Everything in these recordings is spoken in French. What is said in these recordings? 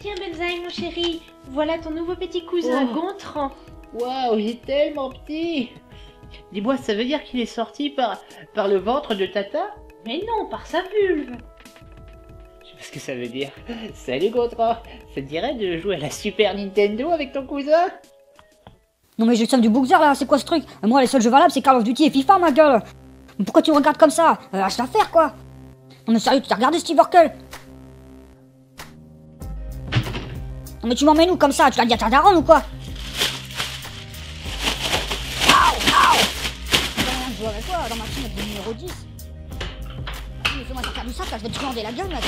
Tiens Benzaï mon chéri, voilà ton nouveau petit cousin Gontran. Waouh, il est tellement petit. Dis-moi, ça veut dire qu'il est sorti par le ventre de Tata? Mais non, par sa vulve. Je sais pas ce que ça veut dire. Salut Gontran, ça te dirait de jouer à la Super Nintendo avec ton cousin? Non mais j'ai le seum du Bookzer là, c'est quoi ce truc? Moi les seuls jeux valables c'est Call of Duty et FIFA ma gueule. Mais pourquoi tu me regardes comme ça? Lâche l'affaire quoi. Non mais sérieux, tu t'as regardé Steve Urkel? Non mais tu m'emmènes où comme ça? Tu l'as dit à ta daronne ou quoi? Je joue avec toi dans ma team avec le numéro 10. Mais fais-moi sortir du sac là, je vais te commander la gueule mec.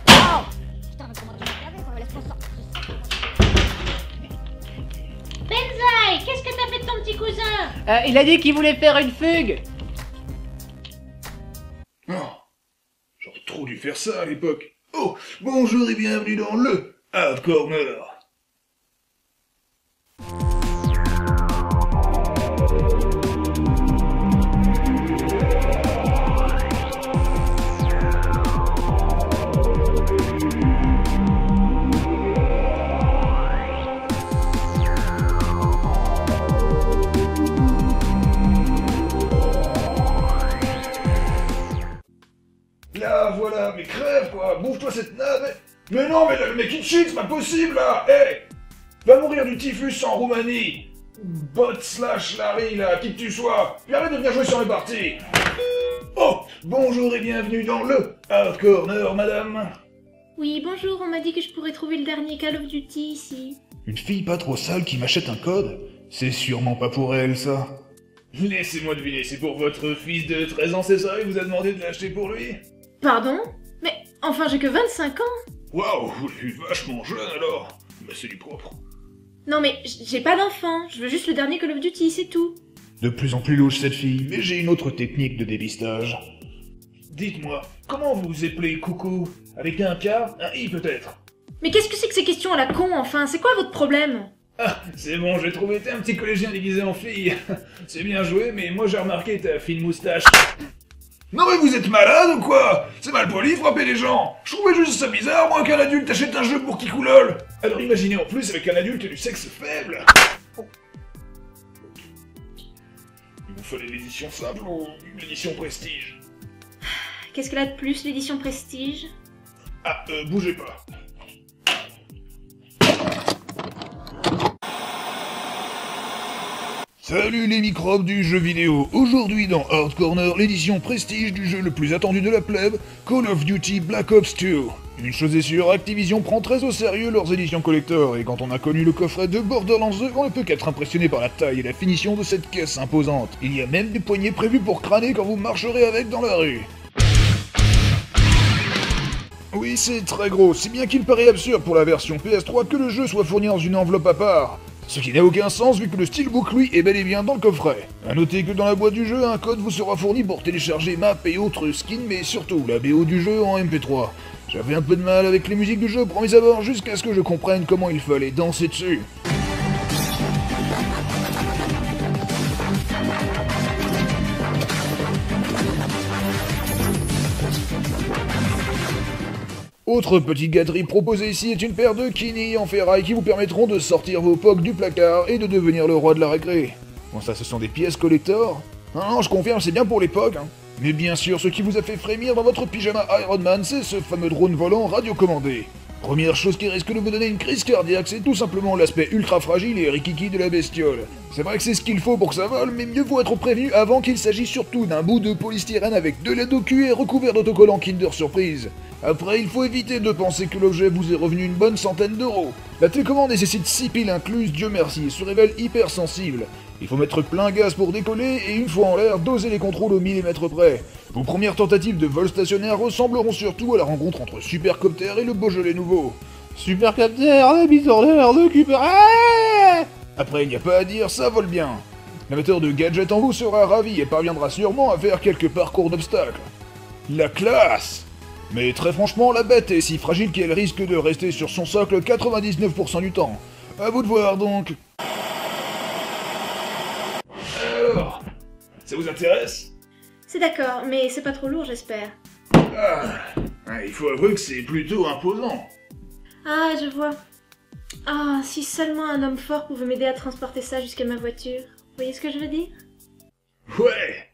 Oh putain mais comment tu m'as regardé quoi? Laisse-moi sortir du sac. Benzaï, qu'est-ce que t'as fait de ton petit cousin? Il a dit qu'il voulait faire une fugue. Oh, j'aurais trop dû faire ça à l'époque. Oh, bonjour et bienvenue dans le Hard Corner. Là, voilà, mais crève quoi, bouffe-toi cette nappe. Mais non, mais là, le mec il cheat, c'est pas possible là. Hé, va mourir du typhus en Roumanie. Bot slash Larry là, qui que tu sois. Puis arrête de venir jouer sur les parties. Oh, bonjour et bienvenue dans le Hard Corner, madame. Oui, bonjour, on m'a dit que je pourrais trouver le dernier Call of Duty ici. Une fille pas trop sale qui m'achète un code? C'est sûrement pas pour elle, ça. Laissez-moi deviner, c'est pour votre fils de 13 ans, c'est ça? Il vous a demandé de l'acheter pour lui? Pardon? Mais enfin j'ai que 25 ans. Waouh, vous êtes vachement jeune alors. Bah c'est du propre. Non mais j'ai pas d'enfant, je veux juste le dernier Call of Duty, c'est tout. De plus en plus louche cette fille, mais j'ai une autre technique de dépistage. Dites-moi, comment vous appelez coucou? Avec un K? Un I peut-être? Mais qu'est-ce que c'est que ces questions à la con enfin? C'est quoi votre problème? Ah, c'est bon, j'ai trouvé, t'es un petit collégien déguisé en fille. C'est bien joué, mais moi j'ai remarqué ta fine moustache. Non mais vous êtes malade ou quoi? C'est mal poli frapper les gens. Je trouvais juste ça bizarre, moi qu'un adulte achète un jeu pour Kikoulol. Alors imaginez en plus avec un adulte du sexe faible. Il vous fallait l'édition simple ou l'édition prestige? Qu'est-ce qu'elle a de plus, l'édition prestige? Ah, bougez pas. Salut les microbes du jeu vidéo. Aujourd'hui dans Hard Corner, l'édition prestige du jeu le plus attendu de la plèbe, Call of Duty Black Ops 2. Une chose est sûre, Activision prend très au sérieux leurs éditions collector, et quand on a connu le coffret de Borderlands 2, on ne peut qu'être impressionné par la taille et la finition de cette caisse imposante. Il y a même des poignées prévues pour crâner quand vous marcherez avec dans la rue. Oui, c'est très gros, si bien qu'il paraît absurde pour la version PS3 que le jeu soit fourni dans une enveloppe à part. Ce qui n'a aucun sens vu que le steelbook lui est bel et bien dans le coffret. A noter que dans la boîte du jeu, un code vous sera fourni pour télécharger map et autres skins, mais surtout la BO du jeu en MP3. J'avais un peu de mal avec les musiques du jeu pour mes abords jusqu'à ce que je comprenne comment il fallait danser dessus. Autre petite gâterie proposée ici est une paire de quinilles en ferraille qui vous permettront de sortir vos POC du placard et de devenir le roi de la récré. Bon ça ce sont des pièces collector. Non, je confirme, c'est bien pour les POC. Hein. Mais bien sûr, ce qui vous a fait frémir dans votre pyjama Iron Man, c'est ce fameux drone volant radiocommandé. Première chose qui risque de vous donner une crise cardiaque, c'est tout simplement l'aspect ultra fragile et rikiki de la bestiole. C'est vrai que c'est ce qu'il faut pour que ça vole, mais mieux vaut être prévenu avant qu'il s'agisse surtout d'un bout de polystyrène avec de la docu et recouvert d'autocollants Kinder Surprise. Après, il faut éviter de penser que l'objet vous est revenu une bonne centaine d'euros. La télécommande nécessite 6 piles incluses, Dieu merci, et se révèle hyper sensible. Il faut mettre plein gaz pour décoller et une fois en l'air, doser les contrôles au millimètre près. Vos premières tentatives de vol stationnaire ressembleront surtout à la rencontre entre Supercopter et le Beaujolais nouveau. Supercopter, la mise en l'air de Cooper. Après, il n'y a pas à dire, ça vole bien. L'amateur de gadgets en vous sera ravi et parviendra sûrement à faire quelques parcours d'obstacles. La classe! Mais très franchement, la bête est si fragile qu'elle risque de rester sur son socle 99% du temps. À vous de voir donc. Alors, ça vous intéresse? C'est d'accord, mais c'est pas trop lourd j'espère. Ah, il faut avouer que c'est plutôt imposant. Ah, je vois. Ah, si seulement un homme fort pouvait m'aider à transporter ça jusqu'à ma voiture. Vous voyez ce que je veux dire? Ouais,